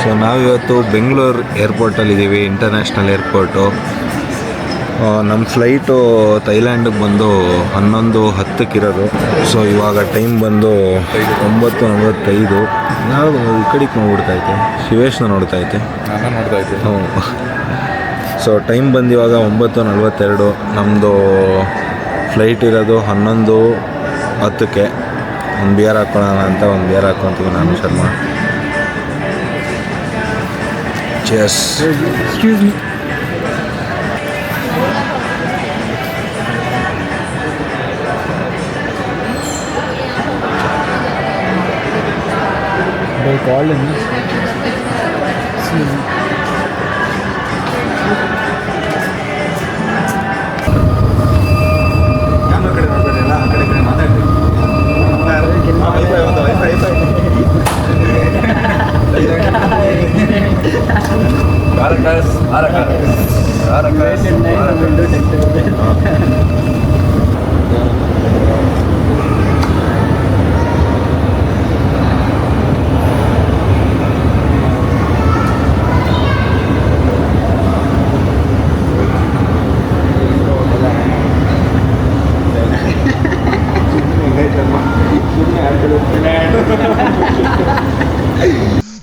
So ನಾವಿವತ್ತು Bengaluru ಏರ್ಪೋರ್ಟಲ್ಲಿದ್ದೀವಿ, international airport. ನಮ್ಮ flight ಥೈಲ್ಯಾಂಡಿಗೆ ಬಂದು 11:10 ಸೊ ಇವಾಗ ಟೈಮ್ ಬಂದು 9:45. ನಾವು ಈ ಕಡೆಗೆ ನೋಡ್ತಾಯಿದ್ದೆ, ಶಿವೇಶ್ನ ನೋಡ್ತಾಯಿದ್ದೆ. ಹ್ಞೂ. ಸೊ ಟೈಮ್ ಬಂದು ಇವಾಗ 9:42. ನಮ್ಮದು ಫ್ಲೈಟ್ ಇರೋದು 11:10. ಒಂದು ಬಿಯರ್ ಹಾಕ್ಕೊಳ್ಳೋಣ ಅಂತ ಒಂದು ಬಿಯರ್ ಹಾಕ್ಕೊತೀವಿ ನಾನು Sharma. Chess. Excuse me. They called him.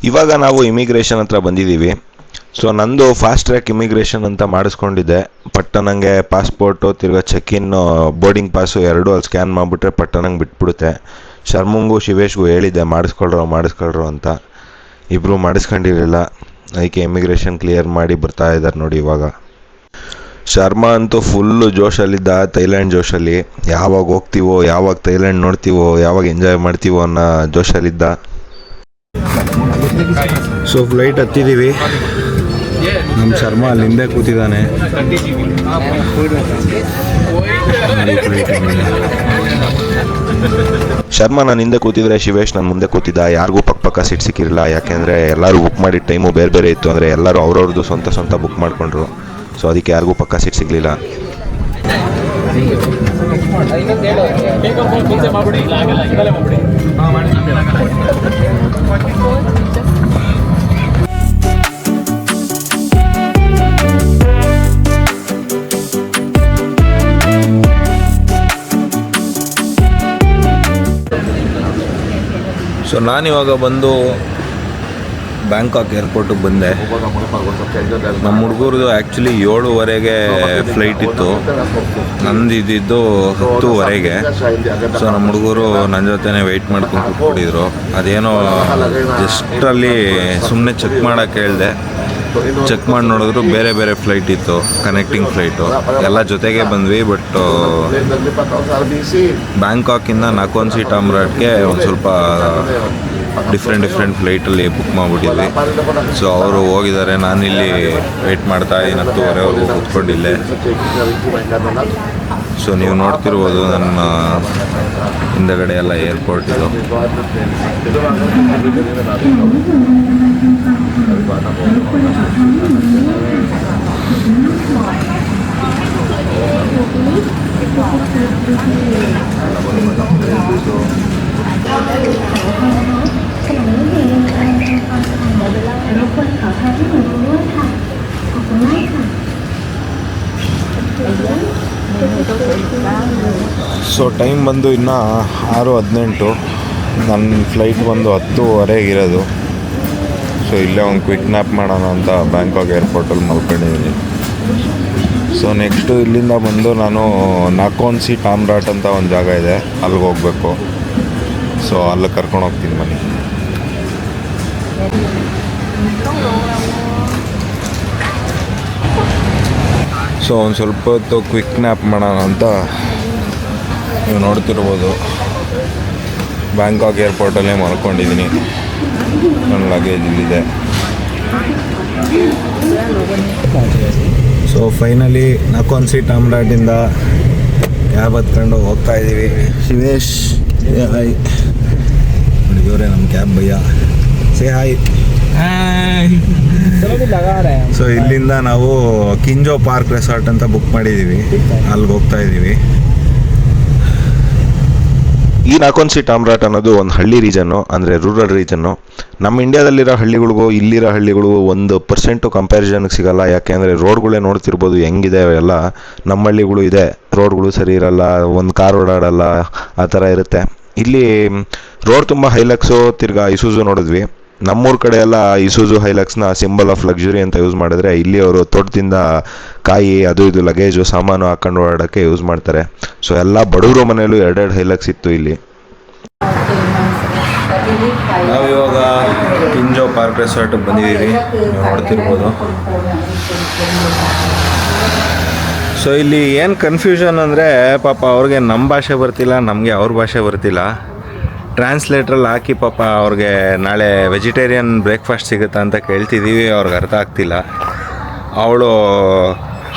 ಇವಾಗ ನಾವು ಇಮಿಗ್ರೇಷನ್ ಹತ್ರ ಬಂದಿದ್ದೀವಿ. ಸೊ ನಂದು ಫಾಸ್ಟ್ ಟ್ರ್ಯಾಕ್ ಇಮಿಗ್ರೇಷನ್ ಅಂತ ಮಾಡಿಸ್ಕೊಂಡಿದ್ದೆ. ಪಟ್ಟನಂಗೆ ಪಾಸ್ಪೋರ್ಟು ತಿರ್ಗಾ ಚೆಕ್-ಇನ್ ಬೋರ್ಡಿಂಗ್ ಪಾಸು ಎರಡೂ ಅಲ್ಲಿ ಸ್ಕ್ಯಾನ್ ಮಾಡಿಬಿಟ್ರೆ ಪಟ್ಟನಂಗೆ ಬಿಟ್ಬಿಡುತ್ತೆ. ಶರ್ಮಂಗೂ ಶಿವೇಶ್ಗೂ ಹೇಳಿದ್ದೆ ಮಾಡಿಸ್ಕೊಳ್ರು ಅಂತ. ಇಬ್ಬರು ಮಾಡಿಸ್ಕೊಂಡಿರಲಿಲ್ಲ. ಅದಕ್ಕೆ ಇಮಿಗ್ರೇಷನ್ ಕ್ಲಿಯರ್ ಮಾಡಿ ಬರ್ತಾ ಇದ್ದಾರೆ ನೋಡಿ ಇವಾಗ. ಶರ್ಮಾ ಅಂತೂ ಫುಲ್ಲು ಜೋಶಲ್ಲಿದ್ದ, ಥೈಲ್ಯಾಂಡ್ ಜೋಶಲ್ಲಿ. ಯಾವಾಗ ಹೋಗ್ತೀವೋ, ಯಾವಾಗ ಥೈಲ್ಯಾಂಡ್ ನೋಡ್ತೀವೋ, ಯಾವಾಗ ಎಂಜಾಯ್ ಮಾಡ್ತೀವೋ ಅನ್ನೋ ಜೋಶಲ್ಲಿದ್ದ. So flight ಹತ್ತಿದ್ದೀವಿ. ನಮ್ಮ ಶರ್ಮಾ ಅಲ್ಲಿ ಹಿಂದೆ ಕೂತಿದ್ದಾನೆ. ಶರ್ಮಾ ನಾನು ಹಿಂದೆ ಕೂತಿದ್ರೆ ಶಿವೇಶ್ ನಾನು ಮುಂದೆ ಕೂತಿದ್ದ. ಯಾರಿಗೂ ಪಕ್ಕ ಸೀಟ್ ಸಿಕ್ಕಿರಲಿಲ್ಲ, ಯಾಕೆಂದರೆ ಎಲ್ಲರೂ ಬುಕ್ ಮಾಡಿದ ಟೈಮು ಬೇರೆ ಇತ್ತು. ಅಂದರೆ ಎಲ್ಲರೂ ಅವ್ರವ್ರದ್ದು ಸ್ವಂತ ಬುಕ್ ಮಾಡಿಕೊಂಡ್ರು. ಸೊ ಅದಕ್ಕೆ ಯಾರಿಗೂ ಪಕ್ಕ ಸೀಟ್ ಸಿಗಲಿಲ್ಲ. ಸೊ ನಾನಿವಾಗ ಬಂದು ಬ್ಯಾಂಕಾಕ್ ಏರ್ಪೋರ್ಟಿಗೆ ಬಂದೆ. ನಮ್ಮ ಹುಡುಗರದು ಆ್ಯಕ್ಚುಲಿ 7:15 ಫ್ಲೈಟ್ ಇತ್ತು, ನಂದು ಇದ್ದಿದ್ದು 10:00. ಸೊ ನಮ್ಮ ಹುಡುಗರು ನನ್ನ ಜೊತೆನೇ ವೆಯ್ಟ್ ಮಾಡ್ಕೊಂಡು ಕೂತ್ಕೊಂಡಿದ್ರು. ಅದೇನೋ ಜಸ್ಟಲ್ಲಿ ಸುಮ್ಮನೆ ಚೆಕ್ ಮಾಡೋಕ್ಕೆ ಹೇಳಿದೆ. ಚೆಕ್ ಮಾಡಿ ನೋಡಿದ್ರು ಬೇರೆ ಫ್ಲೈಟ್ ಇತ್ತು, ಕನೆಕ್ಟಿಂಗ್ ಫ್ಲೈಟು. ಎಲ್ಲ ಜೊತೆಗೆ ಬಂದ್ವಿ. ಬಟ್ ಬ್ಯಾಂಕಾಕಿಂದ ನಾಕೋನ್ಸಿ ಟಾಮ್ರಾಟ್ಗೆ ಒಂದು ಸ್ವಲ್ಪ ಡಿಫ್ರೆಂಟ್ ಫ್ಲೈಟಲ್ಲಿ ಬುಕ್ ಮಾಡಿಬಿಟ್ಟಿದ್ವಿ. ಸೊ ಅವರು ಹೋಗಿದ್ದಾರೆ, ನಾನಿಲ್ಲಿ ವೆಯ್ಟ್ ಮಾಡ್ತಾ ಇದ್ದೀನಿ 10:30 ಕೂತ್ಕೊಂಡಿಲ್ಲೇ. ಸೊ ನೀವು ನೋಡ್ತಿರ್ಬೋದು ನನ್ನ ಹಿಂದಗಡೆ ಎಲ್ಲ ಏರ್ಪೋರ್ಟ್ ಇದು. ಸೊ ಟೈಮ್ ಬಂದು ಇನ್ನು 6:18. ನನ್ನ ಫ್ಲೈಟ್ ಬಂದು 10:30 ಇರೋದು. ಸೊ ಇಲ್ಲೇ ಒಂದು ಕ್ವಿಕ್ ನ್ಯಾಪ್ ಮಾಡೋಣ ಅಂತ ಬ್ಯಾಂಕಾಕ್ ಏರ್ಪೋರ್ಟಲ್ಲಿ ಮಲ್ಕೊಂಡಿದ್ದೀನಿ. ಸೊ ನೆಕ್ಸ್ಟು ಇಲ್ಲಿಂದ ಬಂದು ನಾನು ನಾಕೋನ್ಸಿ ಟಾಮ್ರಾಟ್ ಅಂತ ಒಂದು ಜಾಗ ಇದೆ, ಅಲ್ಲಿಗೆ ಹೋಗಬೇಕು. ಸೊ ಅಲ್ಲಿಗೆ ಕರ್ಕೊಂಡು ಹೋಗ್ತೀನಿ ಬನ್ನಿ. ಸೊ ಒಂದು ಸ್ವಲ್ಪ ಹೊತ್ತು ಕ್ವಿಕ್ ನ್ಯಾಪ್ ಮಾಡೋಣ ಅಂತ ನೀವು ನೋಡ್ತಿರ್ಬೋದು. ಬ್ಯಾಂಕಾಕ್ ಏರ್ಪೋರ್ಟಲ್ಲೇ ಮಲ್ಕೊಂಡಿದ್ದೀನಿ. ನನ್ನ ಲಗೇಜ್ ಇಲ್ಲಿದೆ. ಸೊ ಫೈನಲಿ ನಾಕೋನ್ಸಿ ಟಾಮ್ರಾಟಿಂದ ಕ್ಯಾಬ್ ಹತ್ಕೊಂಡು ಹೋಗ್ತಾ ಇದ್ದೀವಿ. ಶಿವೇಶ್ ಹಾಯ್ ನೋಡಿ, ಇವರೇ ನಮ್ಮ cab bhaiya. Say hi. So ಇಲ್ಲಿಂದ ನಾವು ಕಿಂಜೋ ಪಾರ್ಕ್ ರೆಸಾರ್ಟ್ ಅಂತ ಬುಕ್ ಮಾಡಿದ್ದೀವಿ, ಅಲ್ಲಿಗೆ ಹೋಗ್ತಾ ಇದ್ದೀವಿ. ಈ ನಾಕೊಂಸಿ ಟಾಮ್ರಾಟ್ ಅನ್ನೋದು ಒಂದು ಹಳ್ಳಿ ರೀಜನ್ನು, ಅಂದರೆ ರೂರಲ್ ರೀಜನ್ನು. ನಮ್ಮ ಇಂಡಿಯಾದಲ್ಲಿರೋ ಹಳ್ಳಿಗಳಿಗೂ ಇಲ್ಲಿರೋ ಹಳ್ಳಿಗಳಿಗೂ 1% ಕಂಪ್ಯಾರಿಸನ್ಗೆ ಸಿಗಲ್ಲ. ಯಾಕೆಂದರೆ ರೋಡ್ಗಳೇ ನೋಡ್ತಿರ್ಬೋದು ಹೆಂಗಿದೆ ಎಲ್ಲ. ನಮ್ಮ ಹಳ್ಳಿಗಳು ಇದೆ, ರೋಡ್ಗಳು ಸರಿ ಇರಲ್ಲ, ಒಂದು ಕಾರ್ ಓಡಾಡಲ್ಲ, ಆ ಥರ ಇರುತ್ತೆ. ಇಲ್ಲಿ ರೋಡ್ ತುಂಬ ಹೈಲಕ್ಸು, ತಿರ್ಗಾ ಇಸೂಜು ನೋಡಿದ್ವಿ. ನಮ್ಮೂರ ಕಡೆ ಎಲ್ಲ ಇಸೂಜು ಹೈಲಕ್ಸ್ನ ಸಿಂಬಲ್ ಆಫ್ ಲಕ್ಸುರಿ ಅಂತ ಯೂಸ್ ಮಾಡಿದ್ರೆ, ಇಲ್ಲಿ ಅವರು ತೋಟದಿಂದ ಕಾಯಿ ಅದು ಇದು ಲಗೇಜು ಸಾಮಾನು ಹಾಕೊಂಡು ಓಡಾಡೋಕ್ಕೆ ಯೂಸ್ ಮಾಡ್ತಾರೆ. ಸೊ ಎಲ್ಲ ಬಡವರು ಮನೆಯಲ್ಲೂ 2 ಹೈಲಕ್ಸ್ ಇತ್ತು ಇಲ್ಲಿ. ನಾವಿವಾಗ ಕಿಂಜೋ ಪಾರ್ಕ್ ರೆಸಾರ್ಟಿಗೆ ಬಂದಿದ್ದೀವಿ, ನೀವು ನೋಡ್ತಿರ್ಬೋದು. ಸೊ ಇಲ್ಲಿ ಏನು ಕನ್ಫ್ಯೂಷನ್ ಅಂದರೆ, ಪಾಪ ಅವ್ರಿಗೆ ನಮ್ಮ ಭಾಷೆ ಬರ್ತಿಲ್ಲ, ನಮಗೆ ಅವ್ರ ಭಾಷೆ ಬರ್ತಿಲ್ಲ. ಟ್ರಾನ್ಸ್ಲೇಟ್ರಲ್ಲಿ ಹಾಕಿ ಪಾಪ ಅವ್ರಿಗೆ ನಾಳೆ ವೆಜಿಟೇರಿಯನ್ ಬ್ರೇಕ್ಫಾಸ್ಟ್ ಸಿಗುತ್ತಾ ಅಂತ ಕೇಳ್ತಿದ್ದೀವಿ, ಅವ್ರಿಗೆ ಅರ್ಥ ಆಗ್ತಿಲ್ಲ. ಅವಳು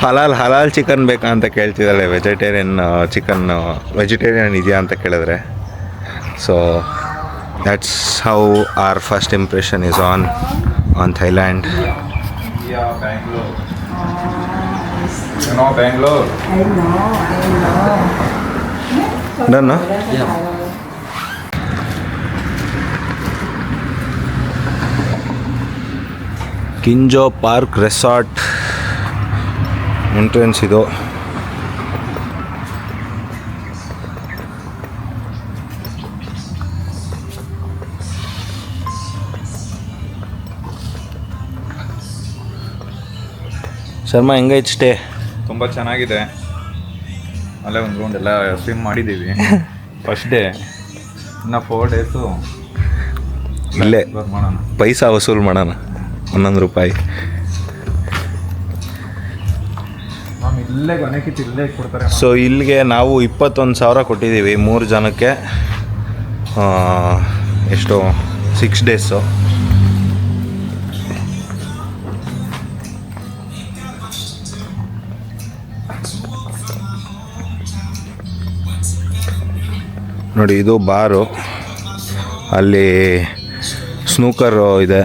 ಹಲಾಲ್ ಚಿಕನ್ ಬೇಕಾ ಅಂತ ಕೇಳ್ತಿದ್ದಾಳೆ, ವೆಜಿಟೇರಿಯನ್ ಇದೆಯಾ ಅಂತ ಕೇಳಿದ್ರೆ. So that's how our first impression is on Thailand. Yeah, Bangalore. You know Bangalore? I know. Done, no? Yeah. Kinjo park resort entrance ಇದು. ಶರ್ಮಾ ಹೆಂಗೈತೆ ಸ್ಟೇ? ತುಂಬ ಚೆನ್ನಾಗಿದೆ. ಅಲ್ಲೇ ಒಂದು ರೌಂಡ್ ಎಲ್ಲ ಸ್ವಿಮ್ ಮಾಡಿದ್ದೀವಿ ಫಸ್ಟ್ ಡೇ. ಇನ್ನು 4 ಡೇಸು ಇಲ್ಲೇ ಮಾಡೋಣ, ಪೈಸಾ ವಸೂಲು ಮಾಡೋಣ, 11 ರೂಪಾಯಿ. ನಾವು ಇಲ್ಲೇ ಕೊನೆಕಿತ್ತು ಇಲ್ಲೇ ಕೊಡ್ತಾರೆ. ಸೊ ಇಲ್ಲಿಗೆ ನಾವು 21,000 ಕೊಟ್ಟಿದ್ದೀವಿ 3 ಜನಕ್ಕೆ. ಎಷ್ಟು 6 ಡೇಸು. ನೋಡಿ, ಇದು ಬಾರು, ಅಲ್ಲಿ ಸ್ನೂಕರು ಇದೆ.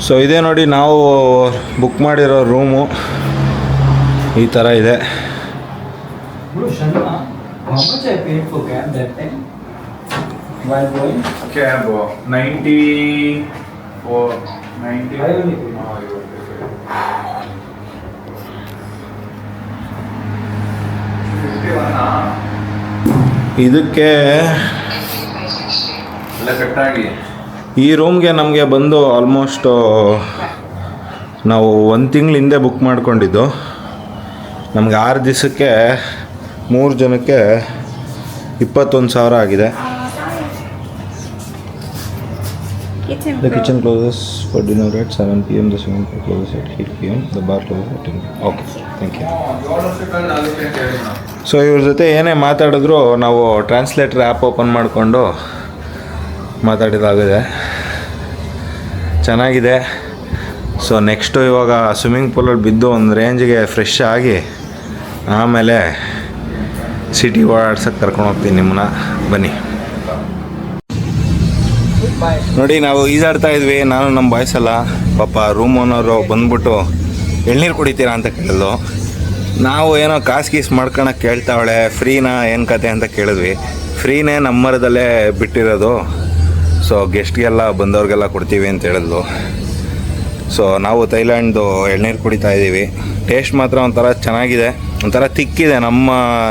ಸೊ ಇದೇ ನೋಡಿ, ನಾವು ಬುಕ್ ಮಾಡಿರೋ ರೂಮು ಈ ಥರ ಇದೆ. ಕ್ಯಾಬ್ 90 ಇದಕ್ಕೆ ಎಲ್ಲ ಕಟ್ಟಾಗಿ ಈ ರೂಮ್ಗೆ ನಮಗೆ ಬಂದು ಆಲ್ಮೋಸ್ಟ್ ನಾವು 1 ತಿಂಗಳ ಹಿಂದೆ ಬುಕ್ ಮಾಡ್ಕೊಂಡಿದ್ದು. ನಮಗೆ 6 ದಿವಸಕ್ಕೆ 3 ಜನಕ್ಕೆ 21,000 ಆಗಿದೆ. The kitchen closes for dinner at 7 PM. The swimming pool closes at 8 PM. The bar closes at 10 PM. Okay, thank you. So ಇವ್ರ ಜೊತೆ ಏನೇ ಮಾತಾಡಿದ್ರು ನಾವು ಟ್ರಾನ್ಸ್ಲೇಟರ್ ಆ್ಯಪ್ ಓಪನ್ ಮಾಡಿಕೊಂಡು ಮಾತಾಡಿದಾಗಿದೆ. ಚೆನ್ನಾಗಿದೆ. ಸೊ ನೆಕ್ಸ್ಟು ಇವಾಗ ಸ್ವಿಮ್ಮಿಂಗ್ ಪೂಲಲ್ಲಿ ಬಿದ್ದು ಒಂದು ರೇಂಜಿಗೆ ಫ್ರೆಶ್ ಆಗಿ ಆಮೇಲೆ ಸಿಟಿ ಓಡಾಡ್ಸೋಕ್ಕೆ ಕರ್ಕೊಂಡು ಹೋಗ್ತೀನಿ ನಿಮ್ಮನ್ನ. ಬನ್ನಿ. ನೋಡಿ, ನಾವು ಈಜಾಡ್ತಾ ಇದ್ವಿ, ನಾನು ನಮ್ಮ ಬಾಯ್ಸ್ ಎಲ್ಲ. ಪಾಪ ರೂಮ್ ಓನರು ಬಂದ್ಬಿಟ್ಟು ಎಳ್ನೀರು ಕುಡಿತೀರಾ ಅಂತ ಕೇಳಿದ್ಲು. ನಾವು ಏನೋ ಕಾಸು ಮಾಡ್ಕೊಳಕ್ಕೆ ಕೇಳ್ತಾವಳೆ, ಫ್ರೀನಾ ಏನು ಕತೆ ಅಂತ ಕೇಳಿದ್ವಿ. ಫ್ರೀನೇ, ನಮ್ಮ ಮರದಲ್ಲೇ ಬಿಟ್ಟಿರೋದು. ಸೊ ಗೆಸ್ಟ್ಗೆಲ್ಲ ಬಂದವ್ರಿಗೆಲ್ಲ ಕೊಡ್ತೀವಿ ಅಂತ ಹೇಳಿದ್ಲು. ಸೊ ನಾವು ಥೈಲ್ಯಾಂಡ್ದು ಎಳ್ನೀರು ಕುಡಿತಾ ಇದ್ದೀವಿ. ಟೇಸ್ಟ್ ಮಾತ್ರ ಒಂಥರ ಚೆನ್ನಾಗಿದೆ, ಒಂಥರ ತಿಕ್ಕಿದೆ.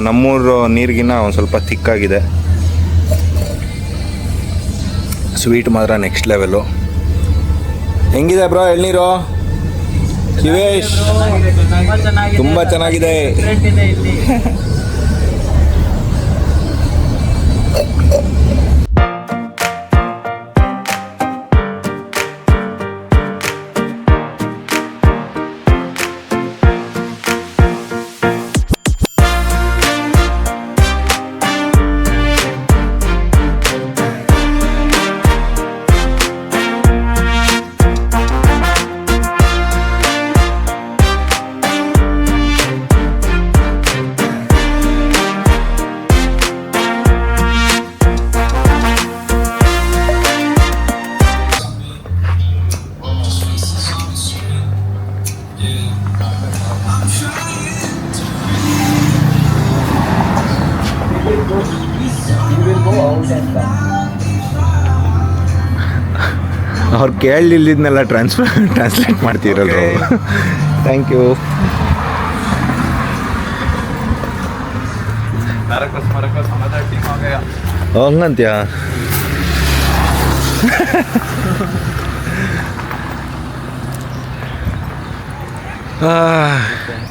ನಮ್ಮೂರು ನೀರಿಗಿನ್ನ ಒಂದು ಸ್ವಲ್ಪ ತಿಕ್ಕಾಗಿದೆ. ಸ್ವೀಟ್ ಮಾತ್ರ ನೆಕ್ಸ್ಟ್ ಲೆವೆಲ್ಲು. ಹೆಂಗಿದೆ ಬ್ರೋ ಎಳ್ನೀರು? ಶಿವೇಶ್ ತುಂಬ ಚೆನ್ನಾಗಿದೆ. ಅವ್ರು ಕೇಳಲಿಲ್ಲದನ್ನೆಲ್ಲ ಟ್ರಾನ್ಸ್ಲೇಟ್ ಮಾಡ್ತೀರಲ್ರು. Thank you. ಹಂಗಂತ್ಯಾ?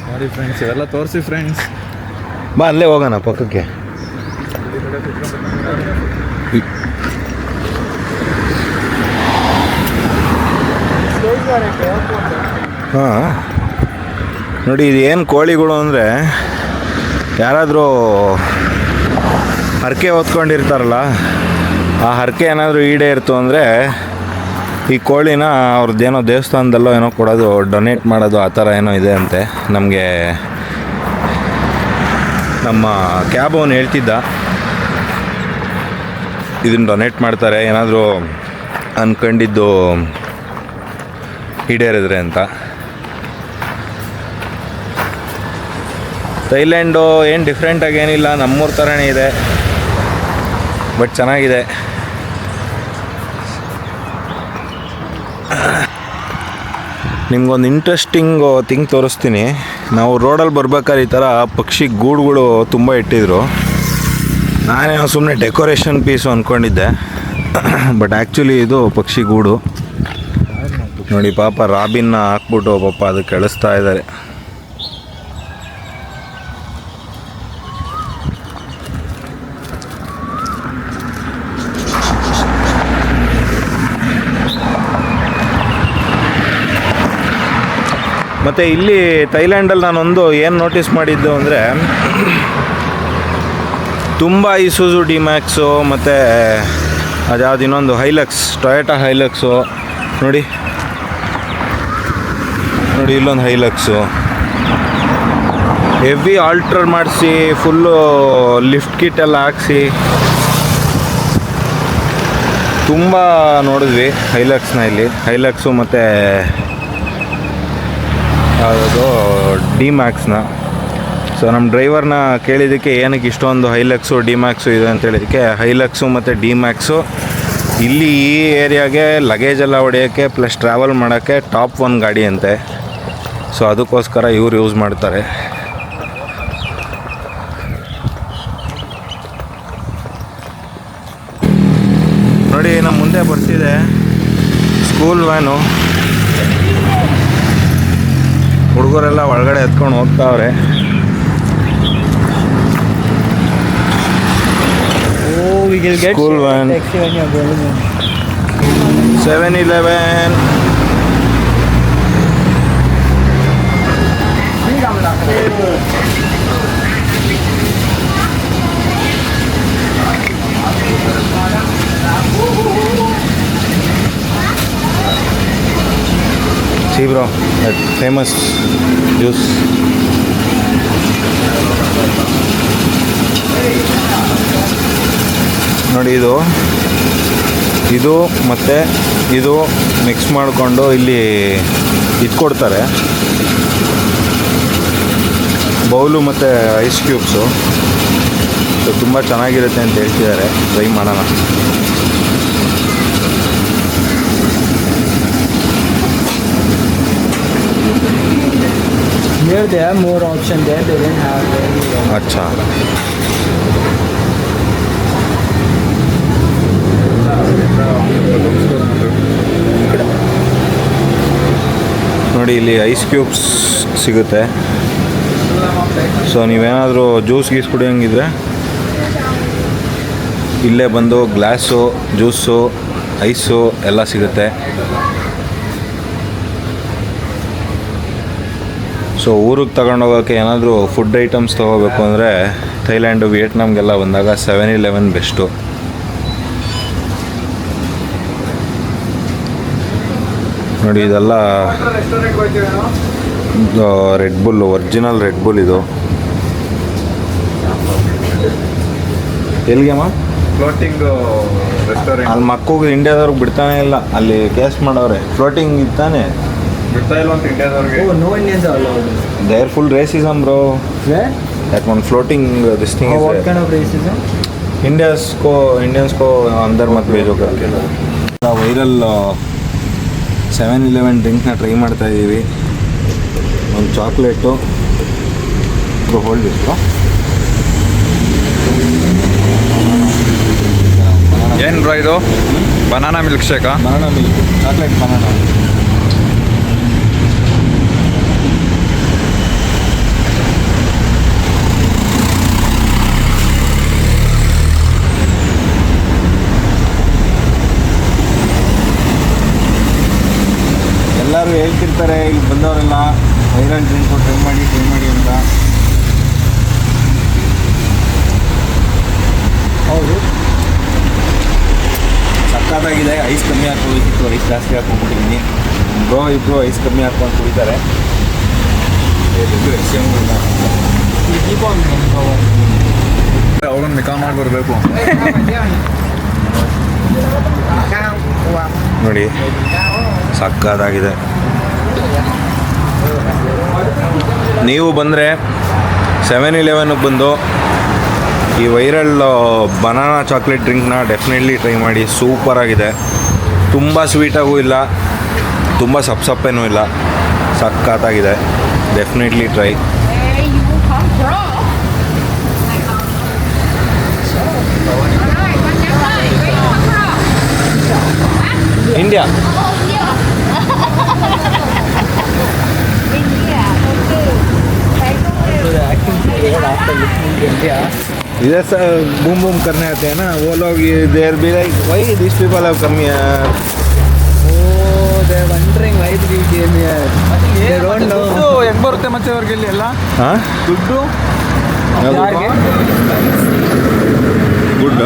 ಸಾರಿ ಫ್ರೆಂಡ್ಸ್, ಇವೆಲ್ಲ ತೋರಿಸಿ ಫ್ರೆಂಡ್ಸ್. ಬಾ ಅಲ್ಲೇ ಹೋಗೋಣ ಪಕ್ಕಕ್ಕೆ. ಹಾಂ ನೋಡಿ, ಇದು ಏನು ಕೋಳಿಗಳು ಅಂದರೆ, ಯಾರಾದರೂ ಹರಕೆ ಹೊತ್ಕೊಂಡಿರ್ತಾರಲ್ಲ, ಆ ಹರಕೆ ಏನಾದರೂ ಈಡೇರಿತು ಅಂದರೆ ಈ ಕೋಳಿನ ಅವ್ರದ್ದೇನೋ ದೇವಸ್ಥಾನದಲ್ಲೋ ಏನೋ ಕೊಡೋದು, ಡೊನೇಟ್ ಮಾಡೋದು, ಆ ಥರ ಏನೋ ಇದೆ ಅಂತೆ. ನಮಗೆ ನಮ್ಮ ಕ್ಯಾಬ್ ಅವನು ಹೇಳ್ತಿದ್ದ, ಇದನ್ನು ಡೊನೇಟ್ ಮಾಡ್ತಾರೆ ಏನಾದರೂ ಅಂದ್ಕೊಂಡಿದ್ದು ಈಡೇರಿದ್ರೆ ಅಂತ. ಥೈಲ್ಯಾಂಡು ಏನು ಡಿಫ್ರೆಂಟಾಗಿ ಏನಿಲ್ಲ, ನಮ್ಮೂರ ಥರನೇ ಇದೆ, ಬಟ್ ಚೆನ್ನಾಗಿದೆ. ನಿಮ್ಗೊಂದು ಇಂಟ್ರೆಸ್ಟಿಂಗ್ ಥಿಂಗ್ ತೋರಿಸ್ತೀನಿ. ನಾವು ರೋಡಲ್ಲಿ ಬರ್ಬೇಕಾದ್ರೆ ಈ ಥರ ಪಕ್ಷಿ ಗೂಡುಗಳು ತುಂಬ ಇಟ್ಟಿದ್ರು. ನಾನೇನೋ ಸುಮ್ಮನೆ ಡೆಕೋರೇಷನ್ ಪೀಸು ಅಂದ್ಕೊಂಡಿದ್ದೆ, ಬಟ್ ಆ್ಯಕ್ಚುಲಿ ಇದು ಪಕ್ಷಿ ಗೂಡು. ನೋಡಿ ಪಾಪ ರಾಬಿನ್ನ ಹಾಕ್ಬಿಟ್ಟು ಪಾಪ ಅದು ಕೆಳಿಸ್ತಾ ಇದ್ದಾರೆ. ಮತ್ತು ಇಲ್ಲಿ ಥೈಲ್ಯಾಂಡಲ್ಲಿ ನಾನೊಂದು ಏನು ನೋಟಿಸ್ ಮಾಡಿದ್ದು ಅಂದರೆ, ತುಂಬ ಇಸೂಜು ಡಿ-ಮ್ಯಾಕ್ಸು ಮತ್ತು ಅದ್ಯಾವುದು ಇನ್ನೊಂದು ಹೈಲಕ್ಸ್, ಟೊಯೋಟಾ ಹೈಲಕ್ಸು, ನೋಡಿ ಇಲ್ಲೊಂದು ಹೈಲಕ್ಸು ಹೆವಿ ಆಲ್ಟ್ರ್ ಮಾಡಿಸಿ ಫುಲ್ಲು ಲಿಫ್ಟ್ ಕಿಟ್ ಎಲ್ಲ ಹಾಕ್ಸಿ ತುಂಬ ನೋಡಿದ್ವಿ ಹೈಲಕ್ಸ್ನ. ಇಲ್ಲಿ ಹೈಲಕ್ಸು ಮತ್ತು ಯಾವುದೋ ಡಿ-ಮ್ಯಾಕ್ಸ್ನ. ಸೊ ನಮ್ಮ ಡ್ರೈವರ್ನ ಕೇಳಿದ್ದಕ್ಕೆ ಏನಕ್ಕೆ ಇಷ್ಟೊಂದು ಹೈಲಕ್ಸು ಡಿ-ಮ್ಯಾಕ್ಸು ಇದೆ ಅಂತ ಹೇಳಿದ್ದಕ್ಕೆ, ಹೈಲಕ್ಸು ಮತ್ತು ಡಿ-ಮ್ಯಾಕ್ಸು ಇಲ್ಲಿ ಈ ಏರಿಯಾಗೆ ಲಗೇಜ್ ಎಲ್ಲ ಹೊಡೆಯೋಕ್ಕೆ ಪ್ಲಸ್ ಟ್ರಾವೆಲ್ ಮಾಡೋಕ್ಕೆ ಟಾಪ್ 1 ಗಾಡಿ ಅಂತೆ. ಸೊ ಅದಕ್ಕೋಸ್ಕರ ಇವ್ರು ಯೂಸ್ ಮಾಡ್ತಾರೆ. ನೋಡಿ ನಮ್ಮ ಮುಂದೆ ಬರ್ತಿದೆ ಸ್ಕೂಲ್ ವ್ಯಾನು. ಹುಡುಗರೆಲ್ಲ ಒಳಗಡೆ ಎತ್ಕೊಂಡು ಹೋಗ್ತಾವ್ರೆ. School van 7-Eleven. See bro, that famous juice. ನೋಡಿ ಇದು ಮತ್ತು ಇದು ಮಿಕ್ಸ್ ಮಾಡಿಕೊಂಡು ಇಲ್ಲಿ ಕೊಡ್ತಾರೆ, ಬೌಲು ಮತ್ತು ಐಸ್ ಕ್ಯೂಬ್ಸು. ಸೊ ತುಂಬ ಚೆನ್ನಾಗಿರುತ್ತೆ ಅಂತ ಹೇಳ್ತಿದ್ದಾರೆ, ಟ್ರೈ ಮಾಡೋಣ. Here they have more option there, they didn't have any. अच्छा. ನೋಡಿ ಇಲ್ಲಿ ಐಸ್ ಕ್ಯೂಬ್ಸ್ ಸಿಗುತ್ತೆ. ಸೊ ನೀವೇನಾದರೂ ಜ್ಯೂಸ್ ಗೀಸ್ ಕುಡಿಯೋಂಗಿದ್ರೆ ಇಲ್ಲೇ ಬಂದು ಗ್ಲಾಸು, ಜ್ಯೂಸು, ಐಸು ಎಲ್ಲ ಸಿಗುತ್ತೆ. ಸೊ ಊರಿಗೆ ತಗೊಂಡೋಗೋಕ್ಕೆ ಏನಾದರೂ ಫುಡ್ ಐಟಮ್ಸ್ ತೊಗೋಬೇಕು ಅಂದರೆ ಥೈಲ್ಯಾಂಡು, ವಿಯೆಟ್ನಾಮ್ಗೆಲ್ಲ ಬಂದಾಗ 7-Eleven ಬೆಸ್ಟು. ನೋಡಿ ಇದೆಲ್ಲ Red Bull, original Red Bull ಇದು. ಎಲ್ಲಿಗೆಮ್ಮ? Floating restaurant. ಅಲ್ಲಿ ಮಕ್ಕಳಿಗೆ ಇಂಡಿಯಾದವ್ರಿಗೆ ಬಿಡ್ತಾನೆ ಇಲ್ಲ, ಅಲ್ಲಿ ಕೇಸ್ ಮಾಡವ್ರೆ. ಫ್ಲೋಟಿಂಗ್ ಇತ್ತಾನೆ ಬಿಡ್ತಾ ಇಲ್ಲ ಅಂತ ಇಂಡಿಯಾದವ್ರಿಗೆ. Oh, no Indians are allowed. They are full racism bro. Where? That one floating this thing Oh, is what there. kind of racism? Indians को अंदर मत भेजो करके. ವೈರಲ್ 7-Eleven ಡ್ರಿಂಕ್ನ ಟ್ರೈ ಮಾಡ್ತಾ ಇದ್ದೀವಿ. ಒಂದು ಚಾಕ್ಲೇಟು ಹೋಲ್ಡ್ ಇಷ್ಟು. ಏನು ಬ್ರೋ ಇದು? ಬನಾನಾ ಮಿಲ್ಕ್ ಶೇಕಾ? Banana milk, chocolate banana. ಎಲ್ಲರೂ ಹೇಳ್ತಿರ್ತಾರೆ ಇಲ್ಲಿ ಬಂದವರೆಲ್ಲ ವೈರಲ್ ಡ್ರಿಂಕು ಟ್ರೈ ಮಾಡಿ ಅಂತ. ಹೌದು, ಸಕ್ಕತ್ತಾಗಿದೆ. ಐಸ್ ಕಮ್ಮಿ ಹಾಕ್ಕೋಬೇಕಿತ್ತು, ಐಸ್ ಜಾಸ್ತಿ ಹಾಕ್ಕೊಂಡ್ಬಿಟ್ಟಿದ್ದೀನಿ. ಬ್ರೋ ಇಬ್ಬರು ಐಸ್ ಕಮ್ಮಿ ಹಾಕ್ಕೊಂಡು ಕುಡಿತಾರೆ. ಅವ್ರನ್ನ ಮಿಕಾ ಮಾಡಿ ಬರಬೇಕು. ನೋಡಿ ಸಕ್ಕತ್ತಾಗಿದೆ. ನೀವು ಬಂದರೆ 7-Elevenಗೆ ಬಂದು ಈ ವೈರಲ್ ಬನಾನಾ ಚಾಕ್ಲೇಟ್ ಡ್ರಿಂಕ್ನ ಡೆಫಿನೆಟ್ಲಿ ಟ್ರೈ ಮಾಡಿ. ಸೂಪರಾಗಿದೆ. ತುಂಬ ಸ್ವೀಟಾಗೂ ಇಲ್ಲ, ತುಂಬ ಸಪ್ಪೇನೂ ಇಲ್ಲ, ಸಕ್ಕತ್ತಾಗಿದೆ. Definitely try. Where you come from? Alright, what's your name? Where you come from? India. Oh, yeah. India. Okay. So the acting period after listening to India. इधर से बूम बूम करने आते हैं ना वो लोग, there be like why this people have come here. Oh, they're wondering why we came here. They don't know. ಹೆಂಗೆ ಬರುತ್ತೆ ಮತ್ತೆ ಅವ್ರಿಗೆ ಇಲ್ಲಿ ಎಲ್ಲ ಹಾಂ, ದುಡ್ಡು? ಯಾರಿಗೆ? Good.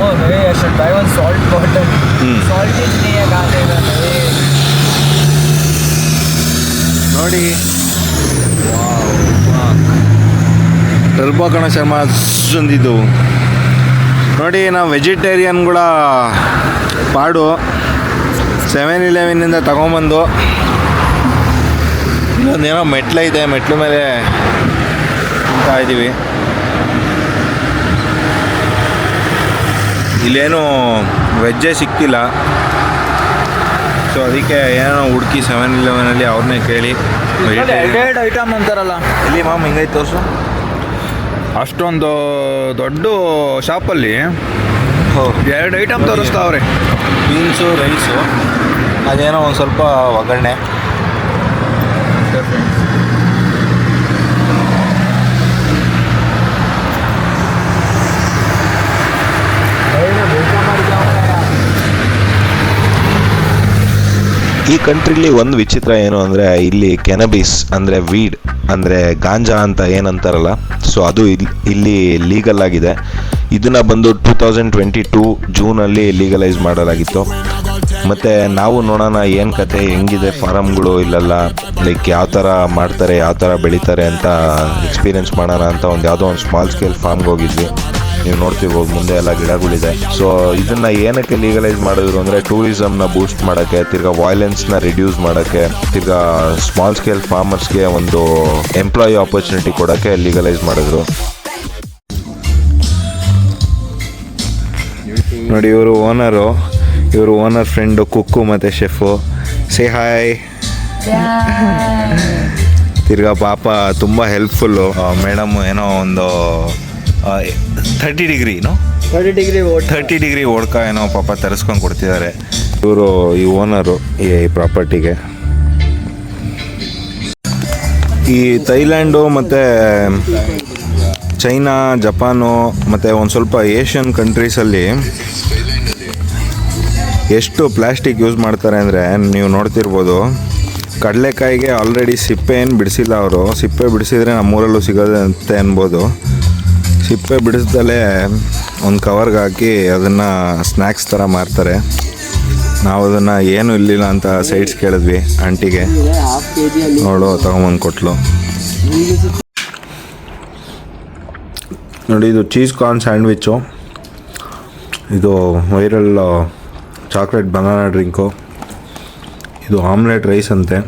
Oh, no, I should buy one salt bottle. Salt is नहीं है खाने का. ನೋಡಿ ಟರ್ಬೋ ಕಣ ಶರ್ಮ ಅಷ್ಟೊಂದಿದ್ದು. ನೋಡಿ ನಾವು ವೆಜಿಟೇರಿಯನ್ಗಳ ಪಾಡು 7-Elevenನಿಂದ ತಗೊಂಬಂದು ಇಲ್ಲೊಂದೇನೋ ಮೆಟ್ಲೈತೆ, ಮೆಟ್ಲು ಮೇಲೆ ತಿಂತಾ ಇದ್ದೀವಿ. ಇಲ್ಲೇನು ವೆಜ್ಜೇ ಸಿಕ್ತಿಲ್ಲ. ಸೊ ಅದಕ್ಕೆ ಏನೋ ಹುಡುಕಿ 7-Elevenನಲ್ಲಿ ಅವ್ರನ್ನೇ ಕೇಳಿ ಎರಡೆರಡು ಐಟಮ್ ಅಂತಾರಲ್ಲ. ಎಲ್ಲಿ ಮಾಮ್ ಹಿಂಗೈತೆ ತೋರಿಸು. ಅಷ್ಟೊಂದು ದೊಡ್ಡ ಶಾಪಲ್ಲಿ ಹೋ, 2 ಐಟಮ್ ತೋರಿಸ್ತಾವ್ರೆ. ಬೀನ್ಸು, ರೈಸು, ಅದೇನೋ ಒಂದು ಸ್ವಲ್ಪ ಒಗ್ಗರಣೆ. ಈ ಕಂಟ್ರಿಲಿ ಒಂದು ವಿಚಿತ್ರ ಏನು ಅಂದರೆ ಇಲ್ಲಿ ಕೆನಬಿಸ್ ಅಂದರೆ ವೀಡ್ ಅಂದರೆ ಗಾಂಜಾ ಅಂತ ಏನಂತಾರಲ್ಲ, ಸೊ ಅದು ಇಲ್ಲಿ ಲೀಗಲ್ ಆಗಿದೆ. ಇದನ್ನು ಬಂದು 2022 ಜೂನಲ್ಲಿ ಲೀಗಲೈಸ್ ಮಾಡಲಾಗಿತ್ತು. ಮತ್ತು ನಾವು ನೋಡೋಣ ಏನು ಕತೆ, ಹೆಂಗಿದೆ ಫಾರಮ್ಗಳು ಇಲ್ಲೆಲ್ಲ, ಲೈಕ್ ಯಾವ ಥರ ಮಾಡ್ತಾರೆ, ಯಾವ ಥರ ಬೆಳೀತಾರೆ ಅಂತ ಎಕ್ಸ್ಪೀರಿಯೆನ್ಸ್ ಮಾಡೋಣ ಅಂತ ಯಾವುದೋ ಒಂದು ಸ್ಮಾಲ್ ಸ್ಕೇಲ್ ಫಾರ್ಮ್ಗೆ ಹೋಗಿದ್ವಿ. ನೀವು ನೋಡ್ತಿರ್ಬೋದು ಮುಂದೆ ಎಲ್ಲ ಗಿಡಗಳಿದೆ. ಸೊ ಇದನ್ನು ಏನಕ್ಕೆ ಲೀಗಲೈಸ್ ಮಾಡಿದ್ರು ಅಂದರೆ ಟೂರಿಸಮ್ನ ಬೂಸ್ಟ್ ಮಾಡೋಕ್ಕೆ, ತಿರ್ಗಾ ವೈಲೆನ್ಸ್ನ ರಿಡ್ಯೂಸ್ ಮಾಡೋಕ್ಕೆ, ತಿರ್ಗಾ ಸ್ಮಾಲ್ ಸ್ಕೇಲ್ ಫಾರ್ಮರ್ಸ್ಗೆ ಒಂದು ಎಂಪ್ಲಾಯಿ ಆಪರ್ಚುನಿಟಿ ಕೊಡೋಕ್ಕೆ ಲೀಗಲೈಸ್ ಮಾಡಿದ್ರು. ನೋಡಿ ಇವರು ಓನರ್ ಫ್ರೆಂಡು ಕುಕ್ಕು ಮತ್ತು ಶೆಫು. Say hi. ತಿರ್ಗಾ ಪಾಪ ತುಂಬ ಹೆಲ್ಪ್ಫುಲ್ಲು ಮೇಡಮ್. ಏನೋ ಒಂದು 30 ಡಿಗ್ರಿ ಓಡ್ಕ ಏನೋ ಪಾಪ ತರಿಸ್ಕೊಂಡು ಕೊಡ್ತಿದ್ದಾರೆ. ಇವರು ಈ ಓನರು ಈ ಪ್ರಾಪರ್ಟಿಗೆ. ಈ ಥೈಲ್ಯಾಂಡು ಮತ್ತು ಚೈನಾ, ಜಪಾನು ಮತ್ತು ಒಂದು ಸ್ವಲ್ಪ ಏಷ್ಯನ್ ಕಂಟ್ರೀಸಲ್ಲಿ ಎಷ್ಟು ಪ್ಲ್ಯಾಸ್ಟಿಕ್ ಯೂಸ್ ಮಾಡ್ತಾರೆ ಅಂದರೆ ನೀವು ನೋಡ್ತಿರ್ಬೋದು. ಕಡಲೆಕಾಯಿಗೆ ಆಲ್ರೆಡಿ ಸಿಪ್ಪೆ ಏನು ಬಿಡಿಸಿಲ್ಲ ಅವರು. ಸಿಪ್ಪೆ ಬಿಡಿಸಿದ್ರೆ ನಮ್ಮೂರಲ್ಲೂ ಸಿಗೋದಂತೆ ಅನ್ಬೋದು. ಸಿಪ್ಪೆ ಬಿಡಿಸ್ದಲೇ ಒಂದು ಕವರ್ಗೆ ಹಾಕಿ ಅದನ್ನು ಸ್ನ್ಯಾಕ್ಸ್ ಥರ ಮಾರ್ತಾರೆ. ನಾವು ಅದನ್ನು ಏನೂ ಇರಲಿಲ್ಲ ಅಂತ ಸೈಡ್ಸ್ ಕೇಳಿದ್ವಿ ಆಂಟಿಗೆ. ನೋಡು ತೊಗೊಂಬಂದು ಕೊಟ್ಲು. ನೋಡಿ, ಇದು ಚೀಸ್ ಕಾರ್ನ್ ಸ್ಯಾಂಡ್ವಿಚ್ಚು, ಇದು ವೈರಲ್ ಚಾಕ್ಲೇಟ್ ಬನಾನಾ ಡ್ರಿಂಕು, ಇದು ಆಮ್ಲೆಟ್ ರೈಸ್ ಅಂತೆ.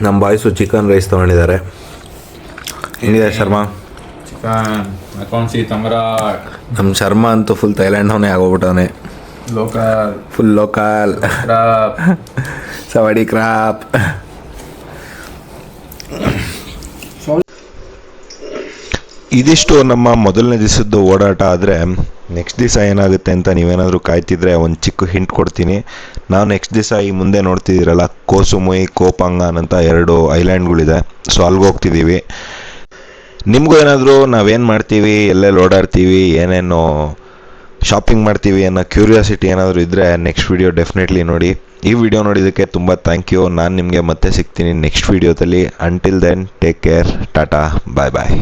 ನಮ್ಮ ಬಾಯ್ಸು ಚಿಕನ್ ರೈಸ್ ತೊಗೊಂಡಿದ್ದಾರೆ. ಏನಿದೆ ಶರ್ಮಾ? ಚಿಕನ್ ಅಕೌಂಟ್ಸಿ ತಮರ ನಮ್ಮ ಶರ್ಮಾ ಅಂತೂ ಫುಲ್ ಥೈಲ್ಯಾಂಡ್ ಆಗೋಗ್ಬಿಟ್ಟವನೆ. ಲೋಕಲ್ ಫುಲ್ ಲೋಕಲ್ ಸವಾಡಿ ಕ್ರಾಪ್. ಇದಿಷ್ಟು ನಮ್ಮ ಮೊದಲನೇ ದಿವಸದ್ದು ಓಡಾಟ. ಆದರೆ ನೆಕ್ಸ್ಟ್ ದಿವಸ ಏನಾಗುತ್ತೆ ಅಂತ ನೀವೇನಾದರೂ ಕಾಯ್ತಿದ್ರೆ ಒಂದು ಚಿಕ್ಕ ಹಿಂಟ್ ಕೊಡ್ತೀನಿ. ನಾವು ನೆಕ್ಸ್ಟ್ ದಿವಸ ಈ ಮುಂದೆ ನೋಡ್ತಿದ್ದೀರಲ್ಲ, ಕೋಸುಮುಯ್, ಕೋಪಾಂಗಾನ್ ಅಂತ 2 ಐಲ್ಯಾಂಡ್ಗಳಿದೆ. ಸೊ ಅಲ್ಲಿಗೆ ಹೋಗ್ತಿದ್ದೀವಿ. ನಿಮಗೂ ಏನಾದರೂ ನಾವೇನು ಮಾಡ್ತೀವಿ, ಎಲ್ಲೆಲ್ಲಿ ಓಡಾಡ್ತೀವಿ, ಏನೇನು ಶಾಪಿಂಗ್ ಮಾಡ್ತೀವಿ ಅನ್ನೋ ಕ್ಯೂರಿಯಾಸಿಟಿ ಏನಾದರೂ ಇದ್ದರೆ ನೆಕ್ಸ್ಟ್ ವಿಡಿಯೋ ಡೆಫಿನೆಟ್ಲಿ ನೋಡಿ. ಈ ವಿಡಿಯೋ ನೋಡಿದ್ದಕ್ಕೆ ತುಂಬ ಥ್ಯಾಂಕ್ ಯು. ನಾನು ನಿಮಗೆ ಮತ್ತೆ ಸಿಗ್ತೀನಿ ನೆಕ್ಸ್ಟ್ ವಿಡಿಯೋದಲ್ಲಿ. Until then take care, tata, bye ಬಾಯ್.